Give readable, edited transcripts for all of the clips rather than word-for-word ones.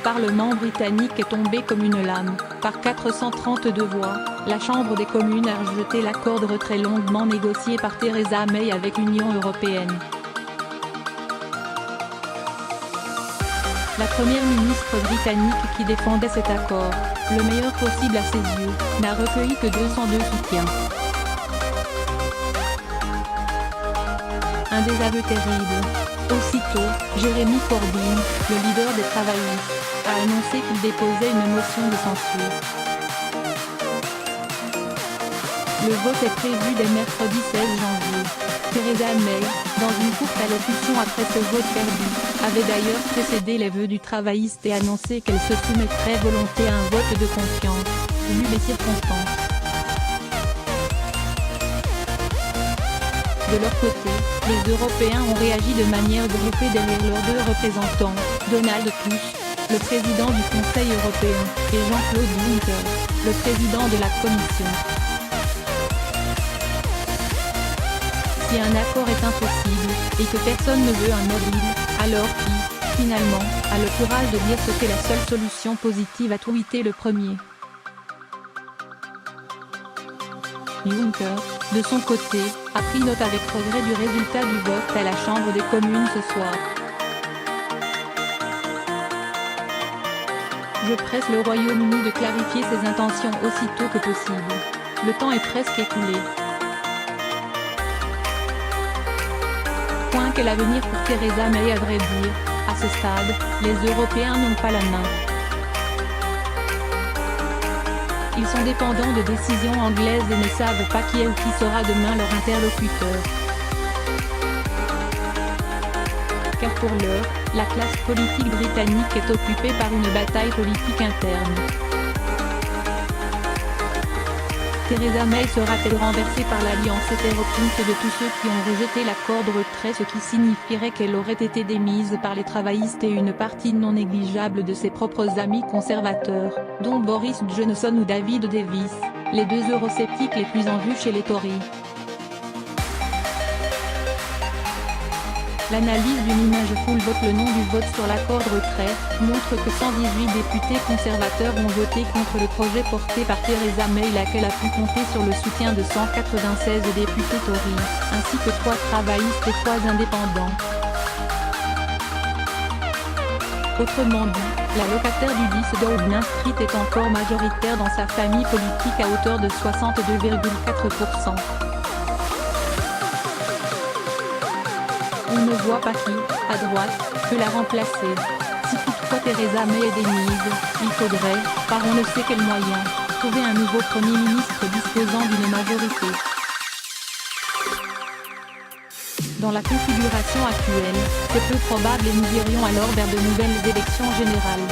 Parlement britannique est tombée comme une lame. Par 432 voix, la Chambre des communes a rejeté l'accord de retrait longuement négocié par Theresa May avec l'Union européenne. La première ministre britannique qui défendait cet accord, le meilleur possible à ses yeux, n'a recueilli que 202 soutiens. Un désaveu terrible. Aussitôt, Jeremy Corbyn, le leader des travaillistes, a annoncé qu'il déposait une motion de censure. Le vote est prévu dès mercredi 16 janvier. Theresa May, dans une courte allocution après ce vote perdu, avait d'ailleurs précédé les vœux du travailliste et annoncé qu'elle se soumettrait volontiers à un vote de confiance, vu les circonstances. De leur côté, les Européens ont réagi de manière groupée derrière leurs deux représentants, Donald Tusk, le président du Conseil européen, et Jean-Claude Juncker, le président de la Commission. Si un accord est impossible, et que personne ne veut un mobile, alors qui, finalement, a le courage de dire ce qu'est la seule solution positive, a tweeté le premier. Juncker, de son côté, a pris note avec regret du résultat du vote à la Chambre des communes ce soir. Je presse le Royaume-Uni de clarifier ses intentions aussitôt que possible. Le temps est presque écoulé. Point qu'est l'avenir pour Theresa May, à vrai dire, à ce stade, les Européens n'ont pas la main. Ils sont dépendants de décisions anglaises et ne savent pas qui est ou qui sera demain leur interlocuteur. Car pour l'heure, la classe politique britannique est occupée par une bataille politique interne. Theresa May sera-t-elle renversée par l'alliance hétéroclite de tous ceux qui ont rejeté l'accord de retrait, ce qui signifierait qu'elle aurait été démise par les travaillistes et une partie non négligeable de ses propres amis conservateurs, dont Boris Johnson ou David Davis, les deux eurosceptiques les plus en vue chez les Tories. L'analyse d'une image full vote. Le nom du vote sur l'accord de retrait montre que 118 députés conservateurs ont voté contre le projet porté par Theresa May, laquelle a pu compter sur le soutien de 196 députés Tories, ainsi que 3 travaillistes et 3 indépendants. Autrement dit, la locataire du 10 Downing Street est encore majoritaire dans sa famille politique à hauteur de 62,4%. On ne voit pas qui, à droite, peut la remplacer. Si toutefois Theresa May est démise, il faudrait, par on ne sait quel moyen, trouver un nouveau Premier ministre disposant d'une majorité. Dans la configuration actuelle, c'est peu probable et nous irions alors vers de nouvelles élections générales.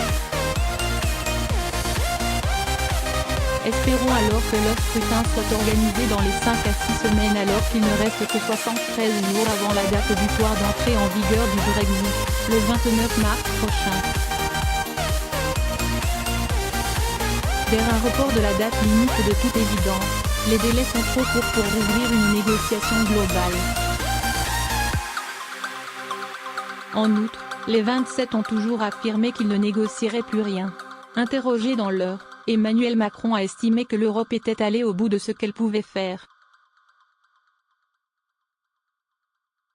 Espérons alors que leur scrutin soit organisé dans les 5 à 6 semaines, alors qu'il ne reste que 73 jours avant la date butoir d'entrée en vigueur du Brexit, le 29 mars prochain. Vers un report de la date limite de toute évidence, les délais sont trop courts pour ouvrir une négociation globale. En outre, les 27 ont toujours affirmé qu'ils ne négocieraient plus rien. Interrogé dans l'heure, Emmanuel Macron a estimé que l'Europe était allée au bout de ce qu'elle pouvait faire.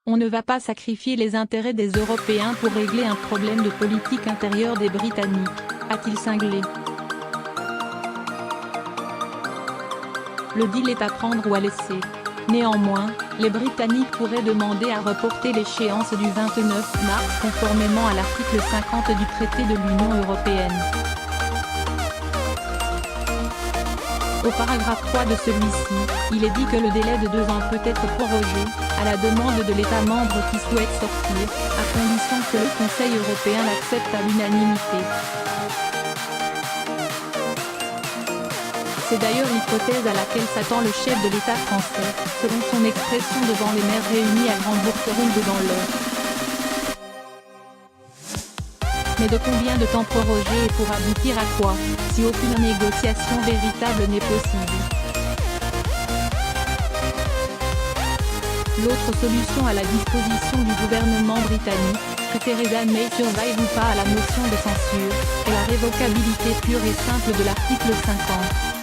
On ne va pas sacrifier les intérêts des Européens pour régler un problème de politique intérieure des Britanniques, a-t-il cinglé. Le deal est à prendre ou à laisser. Néanmoins, les Britanniques pourraient demander à reporter l'échéance du 29 mars conformément à l'article 50 du traité de l'Union européenne. Au paragraphe 3 de celui-ci, il est dit que le délai de 2 ans peut être prorogé, à la demande de l'État membre qui souhaite sortir, à condition que le Conseil européen l'accepte à l'unanimité. C'est d'ailleurs l'hypothèse à laquelle s'attend le chef de l'État français, selon son expression devant les maires réunis à Grande-Bourgtheroulde dans l'heure. Mais de combien de temps proroger et pour aboutir à quoi, si aucune négociation véritable n'est possible? L'autre solution à la disposition du gouvernement britannique, que Theresa May survive ou pas à la motion de censure, est la révocabilité pure et simple de l'article 50.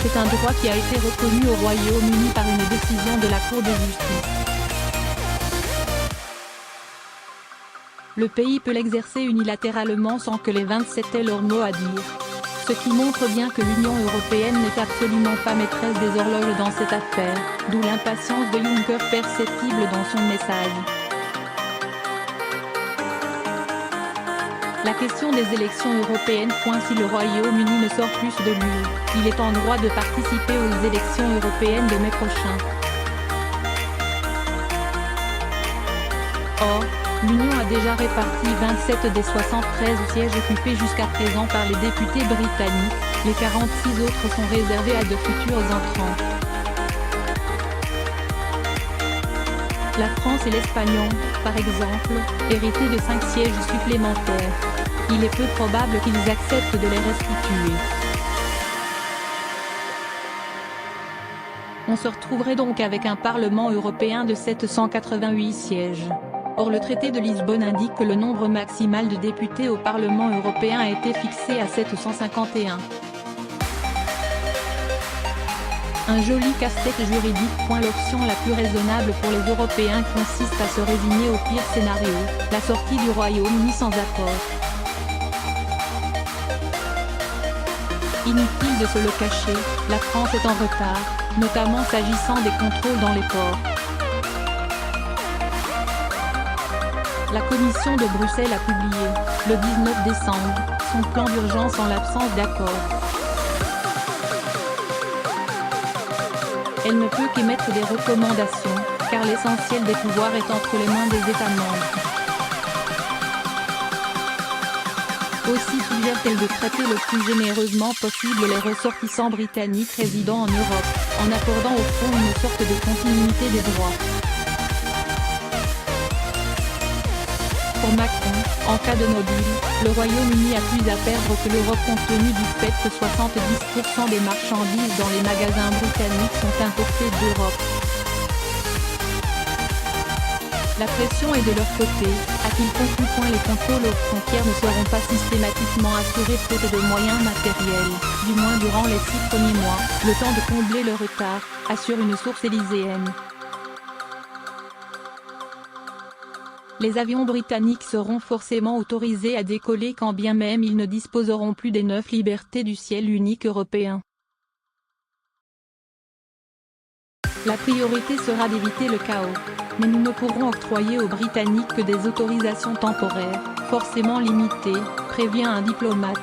C'est un droit qui a été reconnu au Royaume-Uni par une décision de la Cour de justice. Le pays peut l'exercer unilatéralement sans que les 27 aient leur mot à dire. Ce qui montre bien que l'Union européenne n'est absolument pas maîtresse des horloges dans cette affaire, d'où l'impatience de Juncker perceptible dans son message. La question des élections européennes. Si le Royaume-Uni ne sort plus de l'UE, il est en droit de participer aux élections européennes de mai prochain. Or, l'Union a déjà réparti 27 des 73 sièges occupés jusqu'à présent par les députés britanniques, les 46 autres sont réservés à de futurs entrants. La France et l'Espagne ont, par exemple, hérité de 5 sièges supplémentaires. Il est peu probable qu'ils acceptent de les restituer. On se retrouverait donc avec un Parlement européen de 788 sièges. Or le traité de Lisbonne indique que le nombre maximal de députés au Parlement européen a été fixé à 751. Un joli casse-tête juridique. L'option la plus raisonnable pour les Européens consiste à se résigner au pire scénario, la sortie du Royaume-Uni sans accord. Inutile de se le cacher, la France est en retard, notamment s'agissant des contrôles dans les ports. La Commission de Bruxelles a publié, le 19 décembre, son plan d'urgence en l'absence d'accord. Elle ne peut qu'émettre des recommandations, car l'essentiel des pouvoirs est entre les mains des États membres. Aussi suggère-t-elle de traiter le plus généreusement possible les ressortissants britanniques résidant en Europe, en accordant au fond une sorte de continuité des droits. Pour Macron, en cas de no deal, le Royaume-Uni a plus à perdre que l'Europe compte tenu du fait que 70% des marchandises dans les magasins britanniques sont importées d'Europe. La pression est de leur côté, a-t-il conclu. Les contrôles aux frontières ne seront pas systématiquement assurés faute de moyens matériels, du moins durant les 6 premiers mois, le temps de combler le retard, assure une source élyséenne. Les avions britanniques seront forcément autorisés à décoller quand bien même ils ne disposeront plus des 9 libertés du ciel unique européen. La priorité sera d'éviter le chaos. Mais nous ne pourrons octroyer aux Britanniques que des autorisations temporaires, forcément limitées, prévient un diplomate.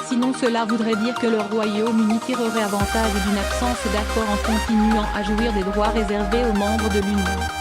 Sinon cela voudrait dire que le Royaume-Uni tirerait avantage d'une absence d'accord en continuant à jouir des droits réservés aux membres de l'Union.